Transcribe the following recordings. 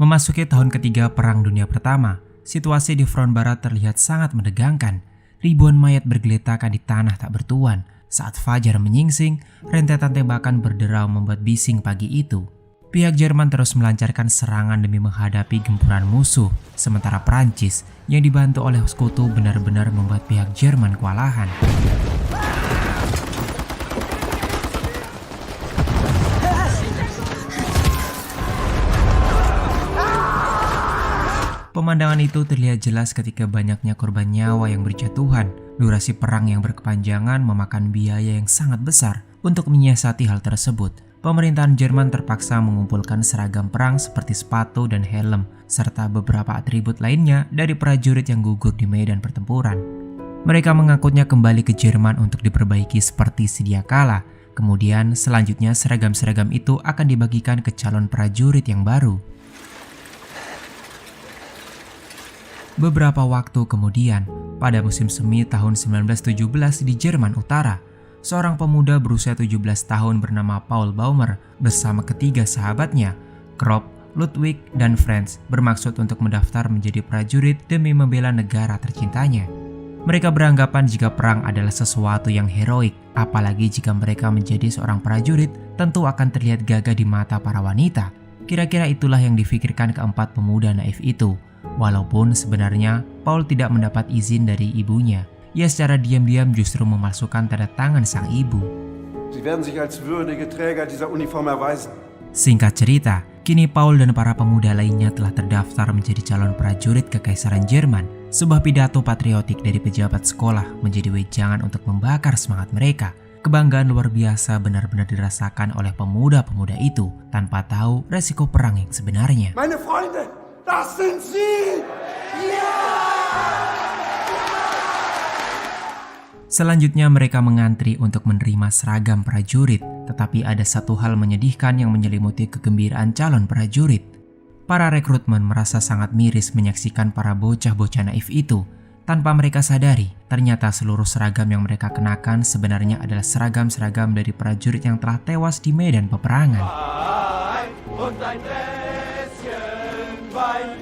Memasuki tahun ketiga Perang Dunia Pertama, situasi di front barat terlihat sangat menegangkan. Ribuan mayat bergeletakan di tanah tak bertuan. Saat fajar menyingsing, rentetan tembakan berderau membuat bising pagi itu. Pihak Jerman terus melancarkan serangan demi menghadapi gempuran musuh, sementara Prancis yang dibantu oleh sekutu benar-benar membuat pihak Jerman kewalahan. Pemandangan itu terlihat jelas ketika banyaknya korban nyawa yang berjatuhan. Durasi perang yang berkepanjangan memakan biaya yang sangat besar. Untuk menyiasati hal tersebut, pemerintahan Jerman terpaksa mengumpulkan seragam perang seperti sepatu dan helm, serta beberapa atribut lainnya dari prajurit yang gugur di medan pertempuran. Mereka mengangkutnya kembali ke Jerman untuk diperbaiki seperti sedia kala. Kemudian selanjutnya seragam-seragam itu akan dibagikan ke calon prajurit yang baru. Beberapa waktu kemudian, pada musim semi tahun 1917 di Jerman Utara, seorang pemuda berusia 17 tahun bernama Paul Baumer bersama ketiga sahabatnya, Krupp, Ludwig, dan Franz, bermaksud untuk mendaftar menjadi prajurit demi membela negara tercintanya. Mereka beranggapan jika perang adalah sesuatu yang heroik, apalagi jika mereka menjadi seorang prajurit, tentu akan terlihat gagah di mata para wanita. Kira-kira itulah yang difikirkan keempat pemuda naif itu. Walaupun sebenarnya Paul tidak mendapat izin dari ibunya, ia secara diam-diam justru memalsukan tanda tangan sang ibu. Sie werden sich als würdige Träger dieser Uniform erweisen. Singkat cerita, kini Paul dan para pemuda lainnya telah terdaftar menjadi calon prajurit Kekaisaran Jerman. Sebuah pidato patriotik dari pejabat sekolah menjadi wejangan untuk membakar semangat mereka. Kebanggaan luar biasa benar-benar dirasakan oleh pemuda-pemuda itu tanpa tahu resiko perang yang sebenarnya. Meine Freunde, das sind sie! Selanjutnya mereka mengantri untuk menerima seragam prajurit, tetapi ada satu hal menyedihkan yang menyelimuti kegembiraan calon prajurit. Para rekrutmen merasa sangat miris menyaksikan para bocah-bocah naif itu. Tanpa mereka sadari, ternyata seluruh seragam yang mereka kenakan sebenarnya adalah seragam-seragam dari prajurit yang telah tewas di medan peperangan.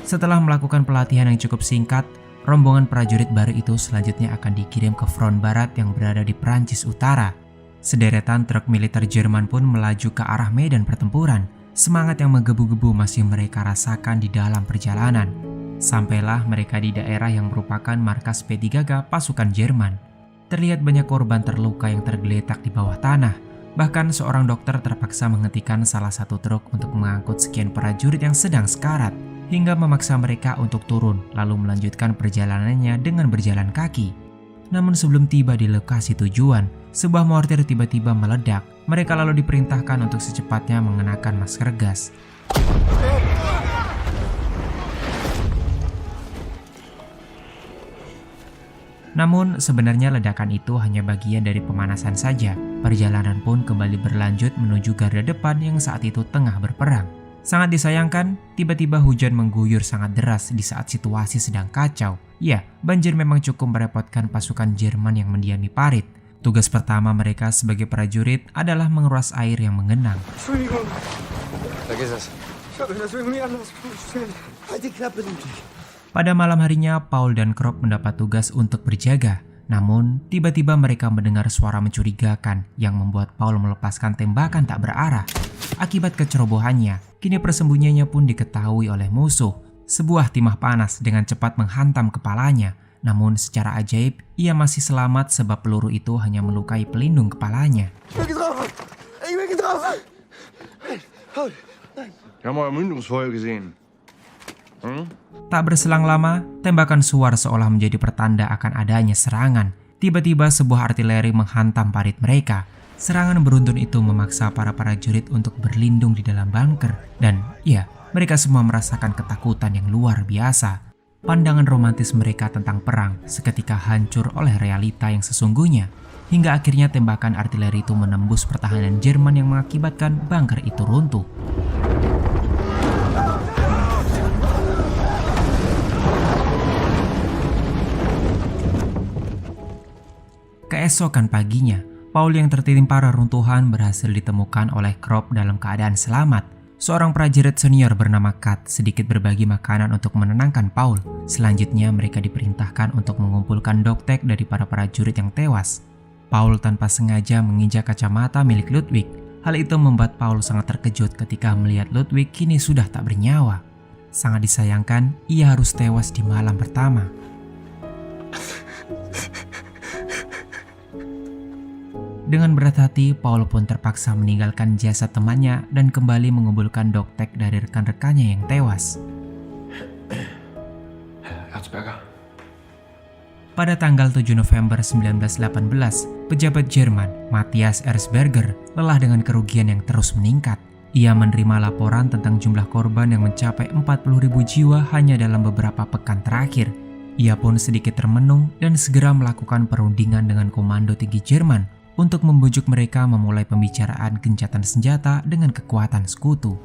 Setelah melakukan pelatihan yang cukup singkat, rombongan prajurit baru itu selanjutnya akan dikirim ke front barat yang berada di Prancis Utara. Sederetan truk militer Jerman pun melaju ke arah medan pertempuran. Semangat yang menggebu-gebu masih mereka rasakan di dalam perjalanan. Sampailah mereka di daerah yang merupakan markas P3K pasukan Jerman. Terlihat banyak korban terluka yang tergeletak di bawah tanah. Bahkan seorang dokter terpaksa menghentikan salah satu truk untuk mengangkut sekian prajurit yang sedang sekarat, hingga memaksa mereka untuk turun lalu melanjutkan perjalanannya dengan berjalan kaki. Namun sebelum tiba di lokasi tujuan, sebuah mortir tiba-tiba meledak. Mereka lalu diperintahkan untuk secepatnya mengenakan masker gas. Namun sebenarnya ledakan itu hanya bagian dari pemanasan saja. Perjalanan pun kembali berlanjut menuju garda depan yang saat itu tengah berperang. Sangat disayangkan, tiba-tiba hujan mengguyur sangat deras di saat situasi sedang kacau. Ya, banjir memang cukup merepotkan pasukan Jerman yang mendiami parit. Tugas pertama mereka sebagai prajurit adalah menguras air yang mengenang. Pada malam harinya, Paul dan Krupp mendapat tugas untuk berjaga. Namun, tiba-tiba mereka mendengar suara mencurigakan yang membuat Paul melepaskan tembakan tak berarah. Akibat kecerobohannya, kini persembunyiannya pun diketahui oleh musuh. Sebuah timah panas dengan cepat menghantam kepalanya. Namun secara ajaib, ia masih selamat sebab peluru itu hanya melukai pelindung kepalanya. Tak berselang lama, tembakan suar seolah menjadi pertanda akan adanya serangan. Tiba-tiba sebuah artileri menghantam parit mereka. Serangan beruntun itu memaksa para prajurit untuk berlindung di dalam bunker. Dan ya, mereka semua merasakan ketakutan yang luar biasa. Pandangan romantis mereka tentang perang seketika hancur oleh realita yang sesungguhnya. Hingga akhirnya tembakan artileri itu menembus pertahanan Jerman yang mengakibatkan bunker itu runtuh. Keesokan paginya, Paul yang tertimpa reruntuhan berhasil ditemukan oleh Krupp dalam keadaan selamat. Seorang prajurit senior bernama Kat sedikit berbagi makanan untuk menenangkan Paul. Selanjutnya mereka diperintahkan untuk mengumpulkan doktek dari para prajurit yang tewas. Paul tanpa sengaja menginjak kacamata milik Ludwig. Hal itu membuat Paul sangat terkejut ketika melihat Ludwig kini sudah tak bernyawa. Sangat disayangkan, ia harus tewas di malam pertama. Dengan berat hati, Paul pun terpaksa meninggalkan jasad temannya dan kembali mengumpulkan doktek dari rekan-rekannya yang tewas. Erzberger. Pada tanggal 7 November 1918, pejabat Jerman, Matthias Erzberger, lelah dengan kerugian yang terus meningkat. Ia menerima laporan tentang jumlah korban yang mencapai 40.000 jiwa hanya dalam beberapa pekan terakhir. Ia pun sedikit termenung dan segera melakukan perundingan dengan komando tinggi Jerman untuk membujuk mereka memulai pembicaraan gencatan senjata dengan kekuatan sekutu.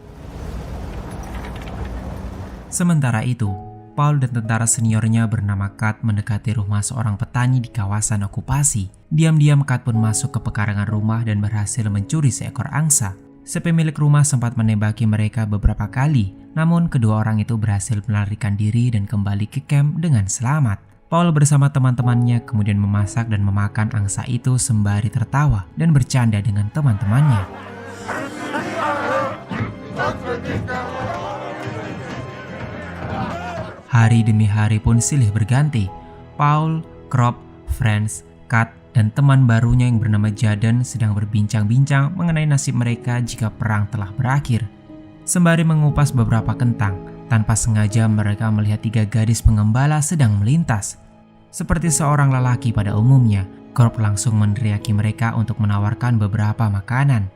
Sementara itu, Paul dan tentara seniornya bernama Kat mendekati rumah seorang petani di kawasan okupasi. Diam-diam Kat pun masuk ke pekarangan rumah dan berhasil mencuri seekor angsa. Si pemilik rumah sempat menembaki mereka beberapa kali, namun kedua orang itu berhasil melarikan diri dan kembali ke camp dengan selamat. Paul bersama teman-temannya kemudian memasak dan memakan angsa itu sembari tertawa dan bercanda dengan teman-temannya. Hari demi hari pun silih berganti. Paul, Krupp, Franz, Kat, dan teman barunya yang bernama Jaden sedang berbincang-bincang mengenai nasib mereka jika perang telah berakhir. Sembari mengupas beberapa kentang, tanpa sengaja mereka melihat 3 gadis pengembala sedang melintas. Seperti seorang lelaki pada umumnya, Krupp langsung meneriaki mereka untuk menawarkan beberapa makanan.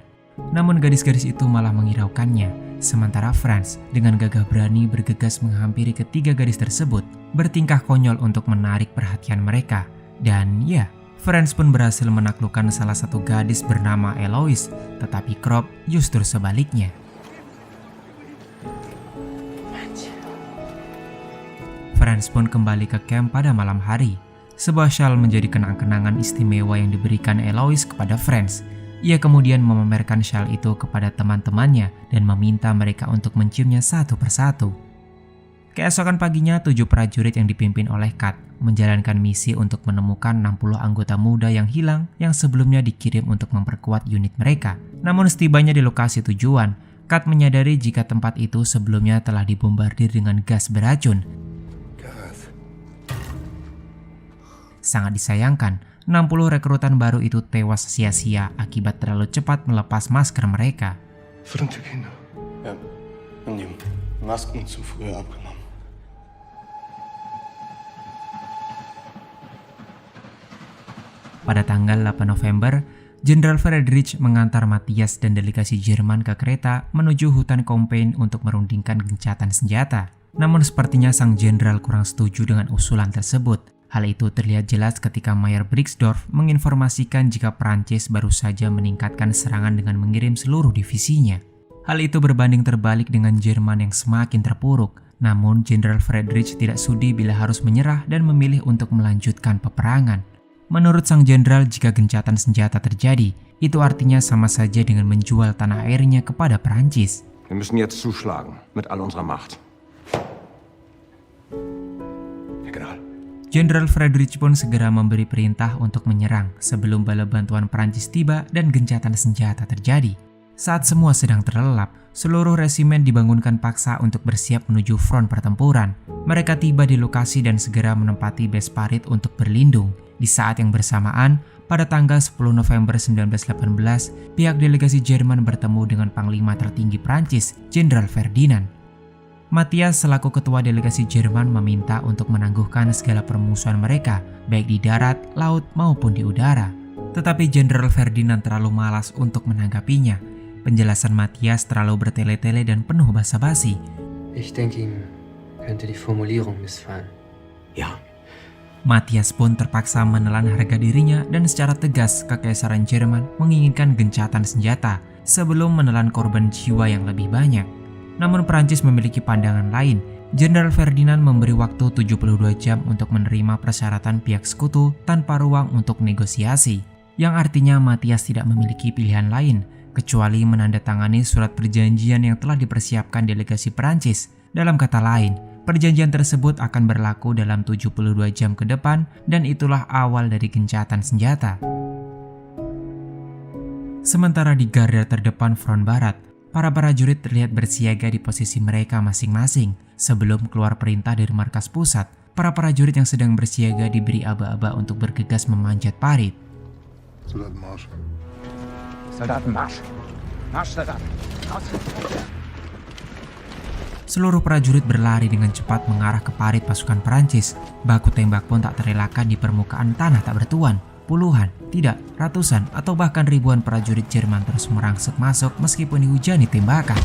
Namun gadis-gadis itu malah menghiraukannya. Sementara Franz dengan gagah berani bergegas menghampiri ketiga gadis tersebut, bertingkah konyol untuk menarik perhatian mereka. Dan ya, Franz pun berhasil menaklukkan salah satu gadis bernama Eloise, tetapi Krupp justru sebaliknya. Franz pun kembali ke camp pada malam hari. Sebuah syal menjadi kenang-kenangan istimewa yang diberikan Eloise kepada Franz. Ia kemudian memamerkan syal itu kepada teman-temannya dan meminta mereka untuk menciumnya satu persatu. Keesokan paginya, 7 prajurit yang dipimpin oleh Kat menjalankan misi untuk menemukan 60 anggota muda yang hilang yang sebelumnya dikirim untuk memperkuat unit mereka. Namun setibanya di lokasi tujuan, Kat menyadari jika tempat itu sebelumnya telah dibombardir dengan gas beracun. Sangat disayangkan, 60 rekrutan baru itu tewas sia-sia akibat terlalu cepat melepas masker mereka. Verdammte Kinder. Ja, haben die Masken zu früh abgenommen. Pada tanggal 8 November, Jenderal Friedrich mengantar Matthias dan delegasi Jerman ke kereta menuju hutan Kompen untuk merundingkan gencatan senjata. Namun sepertinya sang jenderal kurang setuju dengan usulan tersebut. Hal itu terlihat jelas ketika Mayer Brixdorf menginformasikan jika Prancis baru saja meningkatkan serangan dengan mengirim seluruh divisinya. Hal itu berbanding terbalik dengan Jerman yang semakin terpuruk. Namun Jenderal Friedrich tidak sudi bila harus menyerah dan memilih untuk melanjutkan peperangan. Menurut sang jenderal, jika gencatan senjata terjadi, itu artinya sama saja dengan menjual tanah airnya kepada Prancis. Wir müssen jetzt zuschlagen, mit all unserer Macht. Herr General. Jenderal Friedrich pun segera memberi perintah untuk menyerang sebelum bala bantuan Prancis tiba dan gencatan senjata terjadi. Saat semua sedang terlelap, seluruh resimen dibangunkan paksa untuk bersiap menuju front pertempuran. Mereka tiba di lokasi dan segera menempati base parit untuk berlindung. Di saat yang bersamaan, pada tanggal 10 November 1918, pihak delegasi Jerman bertemu dengan Panglima tertinggi Prancis, Jenderal Ferdinand. Matthias selaku ketua delegasi Jerman meminta untuk menangguhkan segala permusuhan mereka, baik di darat, laut, maupun di udara. Tetapi Jenderal Ferdinand terlalu malas untuk menanggapinya. Penjelasan Matthias terlalu bertele-tele dan penuh basa-basi. Ich denke, ihm könnte die Formulierung missfallen. Ja, Matthias pun terpaksa menelan harga dirinya dan secara tegas Kekaisaran Jerman menginginkan gencatan senjata sebelum menelan korban jiwa yang lebih banyak. Namun Prancis memiliki pandangan lain. Jenderal Ferdinand memberi waktu 72 jam untuk menerima persyaratan pihak sekutu tanpa ruang untuk negosiasi, yang artinya Matthias tidak memiliki pilihan lain kecuali menandatangani surat perjanjian yang telah dipersiapkan delegasi Prancis. Dalam kata lain, perjanjian tersebut akan berlaku dalam 72 jam ke depan dan itulah awal dari gencatan senjata. Sementara di garda terdepan front barat, para prajurit terlihat bersiaga di posisi mereka masing-masing. Sebelum keluar perintah dari markas pusat, para prajurit yang sedang bersiaga diberi aba-aba untuk bergegas memanjat parit. Soldatenmarsch. Soldatenmarsch. Marsch, Soldaten. Aus. Seluruh prajurit berlari dengan cepat mengarah ke parit pasukan Prancis. Baku tembak pun tak terelakkan di permukaan tanah tak bertuan. Puluhan, tidak, ratusan, atau bahkan ribuan prajurit Jerman terus merangsek masuk meskipun dihujani tembakan.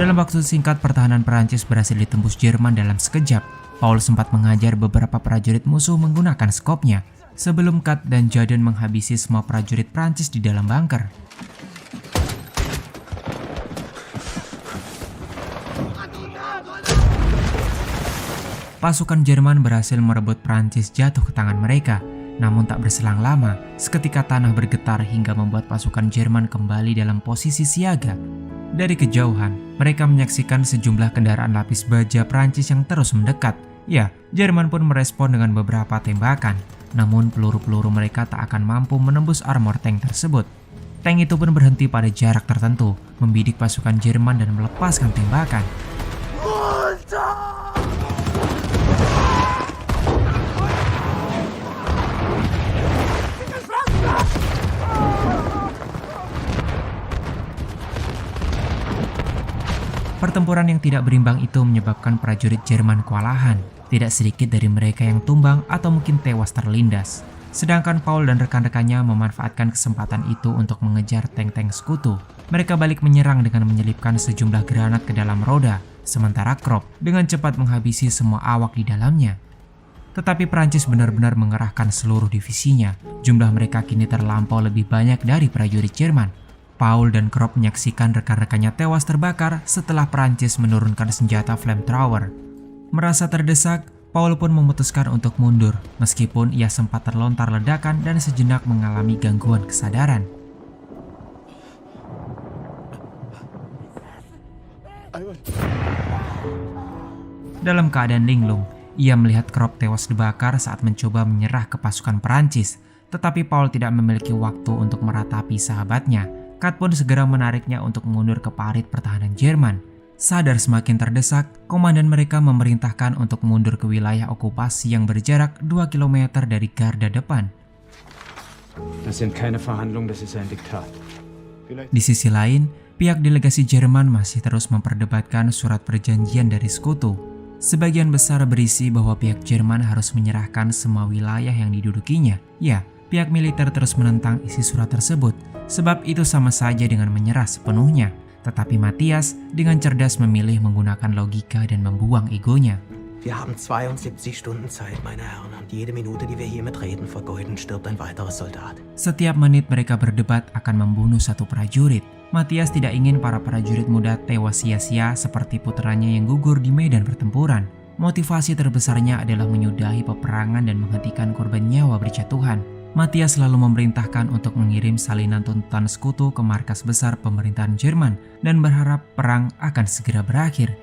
Dalam waktu singkat, pertahanan Prancis berhasil ditembus Jerman dalam sekejap. Paul sempat mengajar beberapa prajurit musuh menggunakan skopnya, sebelum Kat dan Jaden menghabisi semua prajurit Prancis di dalam bunker. Pasukan Jerman berhasil merebut Prancis jatuh ke tangan mereka. Namun tak berselang lama, seketika tanah bergetar hingga membuat pasukan Jerman kembali dalam posisi siaga. Dari kejauhan, mereka menyaksikan sejumlah kendaraan lapis baja Prancis yang terus mendekat. Ya, Jerman pun merespon dengan beberapa tembakan. Namun peluru-peluru mereka tak akan mampu menembus armor tank tersebut. Tank itu pun berhenti pada jarak tertentu, membidik pasukan Jerman dan melepaskan tembakan. Pertempuran yang tidak berimbang itu menyebabkan prajurit Jerman kewalahan. Tidak sedikit dari mereka yang tumbang atau mungkin tewas terlindas. Sedangkan Paul dan rekan-rekannya memanfaatkan kesempatan itu untuk mengejar tank-tank sekutu. Mereka balik menyerang dengan menyelipkan sejumlah granat ke dalam roda, sementara Krupp dengan cepat menghabisi semua awak di dalamnya. Tetapi Prancis benar-benar mengerahkan seluruh divisinya. Jumlah mereka kini terlampau lebih banyak dari prajurit Jerman. Paul dan Krupp menyaksikan rekan-rekannya tewas terbakar setelah Prancis menurunkan senjata flamethrower. Merasa terdesak, Paul pun memutuskan untuk mundur, meskipun ia sempat terlontar ledakan dan sejenak mengalami gangguan kesadaran. Dalam keadaan linglung, ia melihat Krupp tewas dibakar saat mencoba menyerah ke pasukan Prancis, tetapi Paul tidak memiliki waktu untuk meratapi sahabatnya. Kat pun segera menariknya untuk mundur ke parit pertahanan Jerman. Sadar semakin terdesak, komandan mereka memerintahkan untuk mundur ke wilayah okupasi yang berjarak 2 km dari garda depan. Das sind keine Verhandlungen, das ist ein Diktat. Di sisi lain, pihak delegasi Jerman masih terus memperdebatkan surat perjanjian dari sekutu. Sebagian besar berisi bahwa pihak Jerman harus menyerahkan semua wilayah yang didudukinya. Ya, pihak militer terus menentang isi surat tersebut, sebab itu sama saja dengan menyerah sepenuhnya. Tetapi Matthias dengan cerdas memilih menggunakan logika dan membuang egonya. Wir haben 72 Stunden Zeit, meine Herren, und jede Minute, die wir hier mitreden, vergeuden, stirbt ein weiteres Soldat. Setiap menit mereka berdebat akan membunuh satu prajurit. Matthias tidak ingin para prajurit muda tewas sia-sia seperti putranya yang gugur di medan pertempuran. Motivasi terbesarnya adalah menyudahi peperangan dan menghentikan korban nyawa berjatuhan. Matthias selalu memerintahkan untuk mengirim salinan tuntutan sekutu ke markas besar pemerintahan Jerman dan berharap perang akan segera berakhir.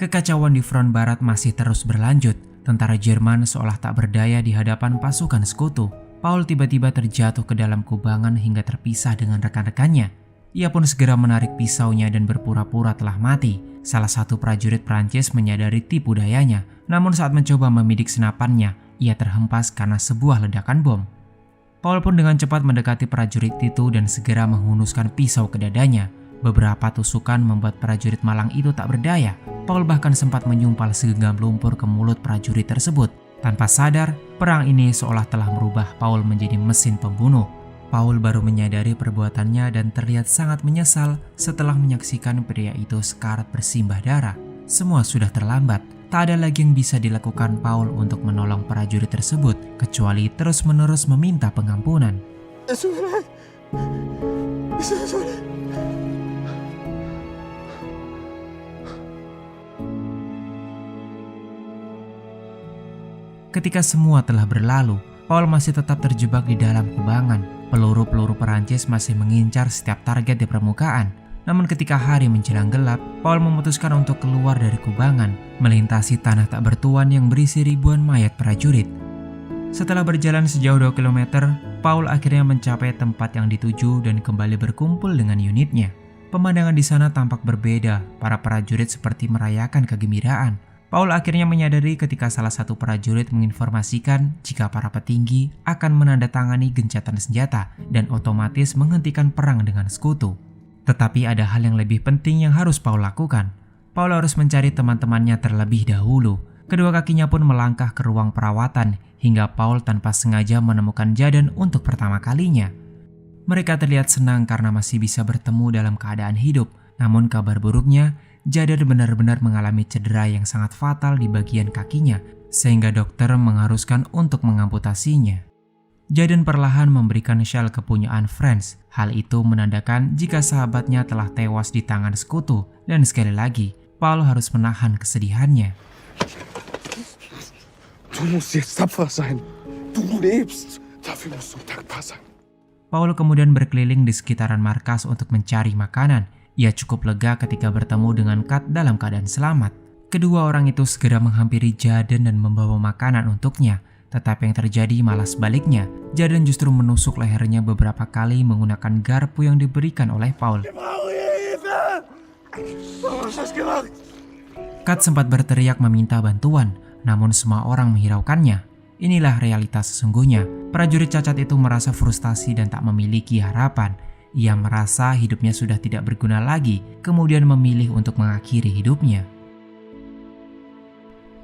Kekacauan di front barat masih terus berlanjut. Tentara Jerman seolah tak berdaya di hadapan pasukan sekutu. Paul tiba-tiba terjatuh ke dalam kubangan hingga terpisah dengan rekan-rekannya. Ia pun segera menarik pisaunya dan berpura-pura telah mati. Salah satu prajurit Prancis menyadari tipu dayanya, namun saat mencoba membidik senapannya, ia terhempas karena sebuah ledakan bom. Paul pun dengan cepat mendekati prajurit itu dan segera menghunuskan pisau ke dadanya. Beberapa tusukan membuat prajurit malang itu tak berdaya. Paul bahkan sempat menyumpal segenggam lumpur ke mulut prajurit tersebut. Tanpa sadar, perang ini seolah telah merubah Paul menjadi mesin pembunuh. Paul baru menyadari perbuatannya dan terlihat sangat menyesal setelah menyaksikan pria itu sekarat bersimbah darah. Semua sudah terlambat. Tak ada lagi yang bisa dilakukan Paul untuk menolong prajurit tersebut, kecuali terus-menerus meminta pengampunan. Ketika semua telah berlalu, Paul masih tetap terjebak di dalam kubangan. Peluru-peluru Perancis masih mengincar setiap target di permukaan. Namun ketika hari menjelang gelap, Paul memutuskan untuk keluar dari kubangan, melintasi tanah tak bertuan yang berisi ribuan mayat prajurit. Setelah berjalan sejauh 2 km, Paul akhirnya mencapai tempat yang dituju dan kembali berkumpul dengan unitnya. Pemandangan di sana tampak berbeda, para prajurit seperti merayakan kegembiraan. Paul akhirnya menyadari ketika salah satu prajurit menginformasikan jika para petinggi akan menandatangani gencatan senjata dan otomatis menghentikan perang dengan sekutu. Tetapi ada hal yang lebih penting yang harus Paul lakukan. Paul harus mencari teman-temannya terlebih dahulu. Kedua kakinya pun melangkah ke ruang perawatan hingga Paul tanpa sengaja menemukan Jaden untuk pertama kalinya. Mereka terlihat senang karena masih bisa bertemu dalam keadaan hidup. Namun kabar buruknya, Jaden benar-benar mengalami cedera yang sangat fatal di bagian kakinya, sehingga dokter mengharuskan untuk mengamputasinya. Jaden perlahan memberikan syal kepunyaan Franz. Hal itu menandakan jika sahabatnya telah tewas di tangan sekutu, dan sekali lagi, Paul harus menahan kesedihannya. Du musst jetzt tapfer sein. Du lebst. Dafür musst du dankbar sein. Paul kemudian berkeliling di sekitaran markas untuk mencari makanan. Ia cukup lega ketika bertemu dengan Kat dalam keadaan selamat. Kedua orang itu segera menghampiri Jaden dan membawa makanan untuknya. Tetapi yang terjadi malah sebaliknya. Jaden justru menusuk lehernya beberapa kali menggunakan garpu yang diberikan oleh Paul. Kat sempat berteriak meminta bantuan, namun semua orang menghiraukannya. Inilah realitas sesungguhnya. Prajurit cacat itu merasa frustasi dan tak memiliki harapan. Ia merasa hidupnya sudah tidak berguna lagi, kemudian memilih untuk mengakhiri hidupnya.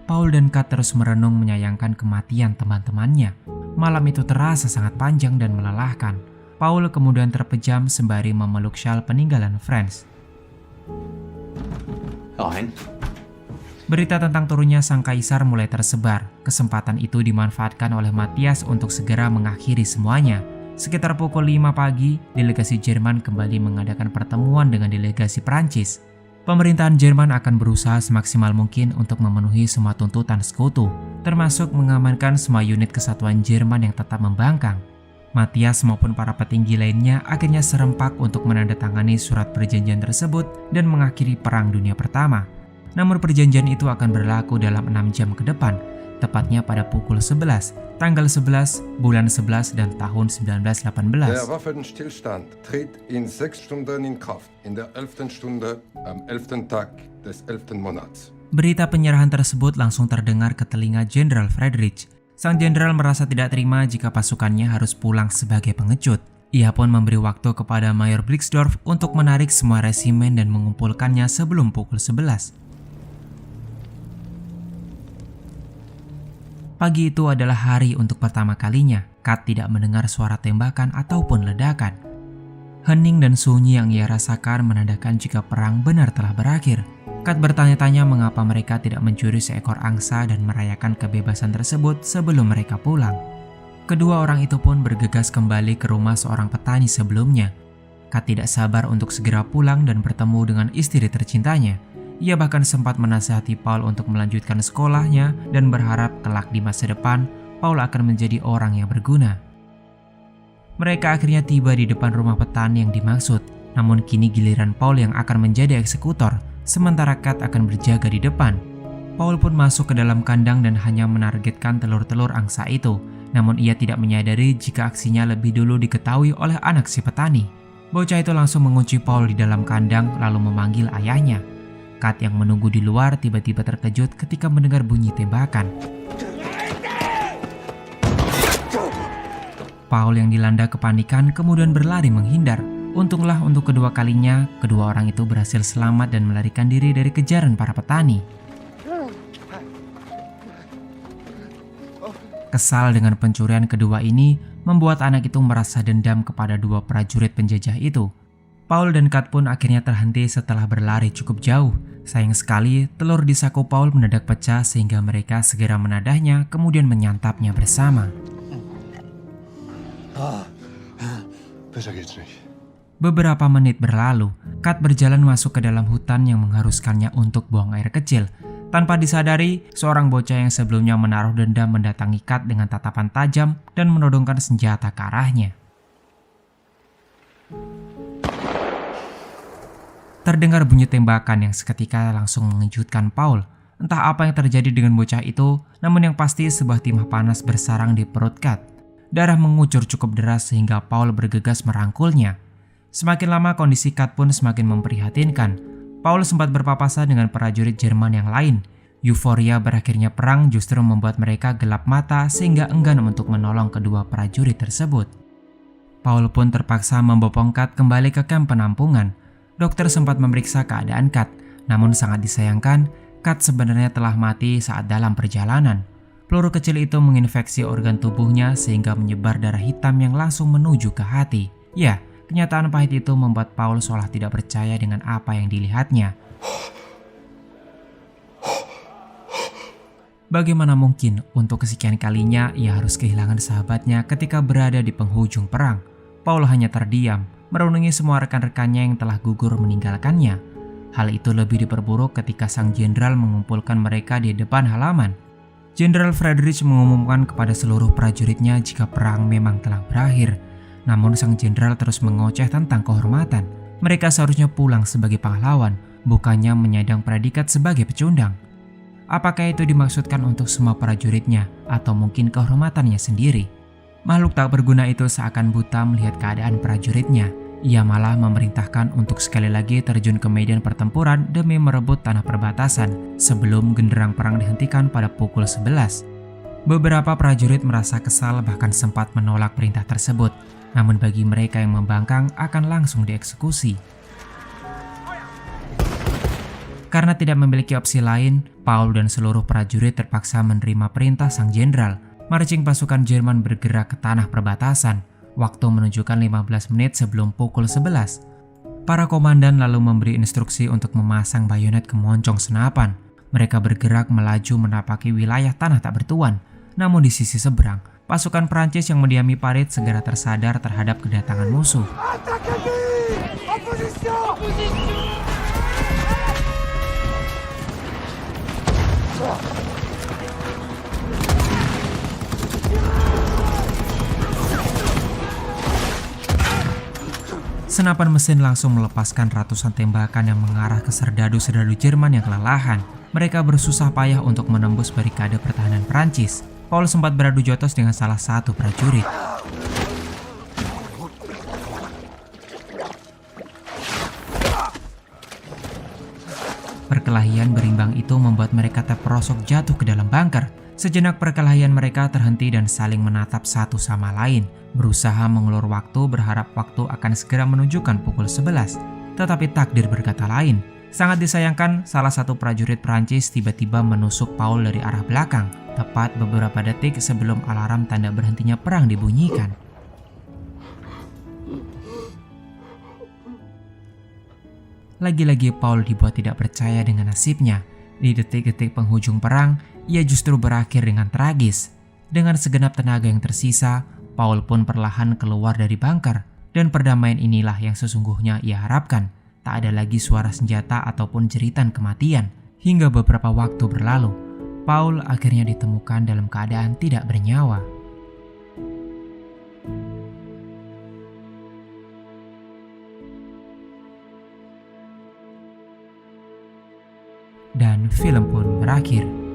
Paul dan Kat terus merenung menyayangkan kematian teman-temannya. Malam itu terasa sangat panjang dan melelahkan. Paul kemudian terpejam sembari memeluk syal peninggalan Franz. Berita tentang turunnya sang kaisar mulai tersebar. Kesempatan itu dimanfaatkan oleh Matthias untuk segera mengakhiri semuanya. Sekitar pukul 5 pagi, delegasi Jerman kembali mengadakan pertemuan dengan delegasi Prancis. Pemerintahan Jerman akan berusaha semaksimal mungkin untuk memenuhi semua tuntutan sekutu, termasuk mengamankan semua unit kesatuan Jerman yang tetap membangkang. Matthias maupun para petinggi lainnya akhirnya serempak untuk menandatangani surat perjanjian tersebut dan mengakhiri Perang Dunia Pertama. Namun perjanjian itu akan berlaku dalam 6 jam ke depan, tepatnya pada pukul 11, tanggal 11, bulan 11 dan tahun 1918. Der Waffenstillstand tritt in 6 Stunden in Kraft, in der 11. Stunde am 11. Tag des 11. Monats. Berita penyerahan tersebut langsung terdengar ke telinga Jenderal Friedrich. Sang jenderal merasa tidak terima jika pasukannya harus pulang sebagai pengecut. Ia pun memberi waktu kepada Mayor Blixdorf untuk menarik semua resimen dan mengumpulkannya sebelum pukul 11. Pagi itu adalah hari untuk pertama kalinya Kat tidak mendengar suara tembakan ataupun ledakan. Hening dan sunyi yang ia rasakan menandakan jika perang benar telah berakhir. Kat bertanya-tanya mengapa mereka tidak mencuri seekor angsa dan merayakan kebebasan tersebut sebelum mereka pulang. Kedua orang itu pun bergegas kembali ke rumah seorang petani sebelumnya. Kat tidak sabar untuk segera pulang dan bertemu dengan istri tercintanya. Ia bahkan sempat menasihati Paul untuk melanjutkan sekolahnya dan berharap kelak di masa depan Paul akan menjadi orang yang berguna. Mereka akhirnya tiba di depan rumah petani yang dimaksud, namun kini giliran Paul yang akan menjadi eksekutor, sementara Kat akan berjaga di depan. Paul pun masuk ke dalam kandang dan hanya menargetkan telur-telur angsa itu, namun ia tidak menyadari jika aksinya lebih dulu diketahui oleh anak si petani. Bocah itu langsung mengunci Paul di dalam kandang lalu memanggil ayahnya. Kat yang menunggu di luar tiba-tiba terkejut ketika mendengar bunyi tembakan. Paul yang dilanda kepanikan kemudian berlari menghindar. Untunglah untuk kedua kalinya, kedua orang itu berhasil selamat dan melarikan diri dari kejaran para petani. Kesal dengan pencurian kedua ini, membuat anak itu merasa dendam kepada dua prajurit penjajah itu. Paul dan Kat pun akhirnya terhenti setelah berlari cukup jauh. Sayang sekali, telur di saku Paul mendadak pecah sehingga mereka segera menadahnya kemudian menyantapnya bersama. Besser geht's nicht. Beberapa menit berlalu, Kat berjalan masuk ke dalam hutan yang mengharuskannya untuk buang air kecil. Tanpa disadari, seorang bocah yang sebelumnya menaruh dendam mendatangi Kat dengan tatapan tajam dan menodongkan senjata ke arahnya. Terdengar bunyi tembakan yang seketika langsung mengejutkan Paul. Entah apa yang terjadi dengan bocah itu, namun yang pasti sebuah timah panas bersarang di perut Kat. Darah mengucur cukup deras sehingga Paul bergegas merangkulnya. Semakin lama kondisi Kat pun semakin memprihatinkan. Paul sempat berpapasan dengan prajurit Jerman yang lain. Euforia berakhirnya perang justru membuat mereka gelap mata sehingga enggan untuk menolong kedua prajurit tersebut. Paul pun terpaksa membopong Kat kembali ke kamp penampungan. Dokter sempat memeriksa keadaan Kat, namun sangat disayangkan, Kat sebenarnya telah mati saat dalam perjalanan. Peluru kecil itu menginfeksi organ tubuhnya sehingga menyebar darah hitam yang langsung menuju ke hati. Ya, kenyataan pahit itu membuat Paul seolah tidak percaya dengan apa yang dilihatnya. Bagaimana mungkin untuk kesekian kalinya ia harus kehilangan sahabatnya ketika berada di penghujung perang? Paul hanya terdiam, merenungi semua rekan-rekannya yang telah gugur meninggalkannya. Hal itu lebih diperburuk ketika sang jenderal mengumpulkan mereka di depan halaman. Jenderal Friedrich mengumumkan kepada seluruh prajuritnya jika perang memang telah berakhir. Namun sang jenderal terus mengoceh tentang kehormatan. Mereka seharusnya pulang sebagai pahlawan, bukannya menyandang predikat sebagai pecundang. Apakah itu dimaksudkan untuk semua prajuritnya atau mungkin kehormatannya sendiri? Makhluk tak berguna itu seakan buta melihat keadaan prajuritnya. Ia malah memerintahkan untuk sekali lagi terjun ke medan pertempuran demi merebut tanah perbatasan sebelum genderang perang dihentikan pada pukul 11. Beberapa prajurit merasa kesal bahkan sempat menolak perintah tersebut. Namun bagi mereka yang membangkang akan langsung dieksekusi. Karena tidak memiliki opsi lain, Paul dan seluruh prajurit terpaksa menerima perintah sang jenderal. Marching pasukan Jerman bergerak ke tanah perbatasan. Waktu menunjukkan 15 menit sebelum pukul 11. Para komandan lalu memberi instruksi untuk memasang bayonet ke moncong senapan. Mereka bergerak melaju menapaki wilayah tanah tak bertuan. Namun di sisi seberang, pasukan Prancis yang mendiami parit segera tersadar terhadap kedatangan musuh. Senapan mesin langsung melepaskan ratusan tembakan yang mengarah ke serdadu-serdadu Jerman yang kelelahan. Mereka bersusah payah untuk menembus barikade pertahanan Prancis. Paul sempat beradu jotos dengan salah satu prajurit. Perkelahian berimbang itu membuat mereka terperosok jatuh ke dalam bunker. Sejenak perkelahian mereka terhenti dan saling menatap satu sama lain, berusaha mengulur waktu berharap waktu akan segera menunjukkan pukul 11. Tetapi takdir berkata lain. Sangat disayangkan, salah satu prajurit Prancis tiba-tiba menusuk Paul dari arah belakang, tepat beberapa detik sebelum alarm tanda berhentinya perang dibunyikan. Lagi-lagi Paul dibuat tidak percaya dengan nasibnya. Di detik-detik penghujung perang, ia justru berakhir dengan tragis. Dengan segenap tenaga yang tersisa, Paul pun perlahan keluar dari bunker. Dan perdamaian inilah yang sesungguhnya ia harapkan. Tak ada lagi suara senjata ataupun jeritan kematian. Hingga beberapa waktu berlalu, Paul akhirnya ditemukan dalam keadaan tidak bernyawa. Dan film pun berakhir.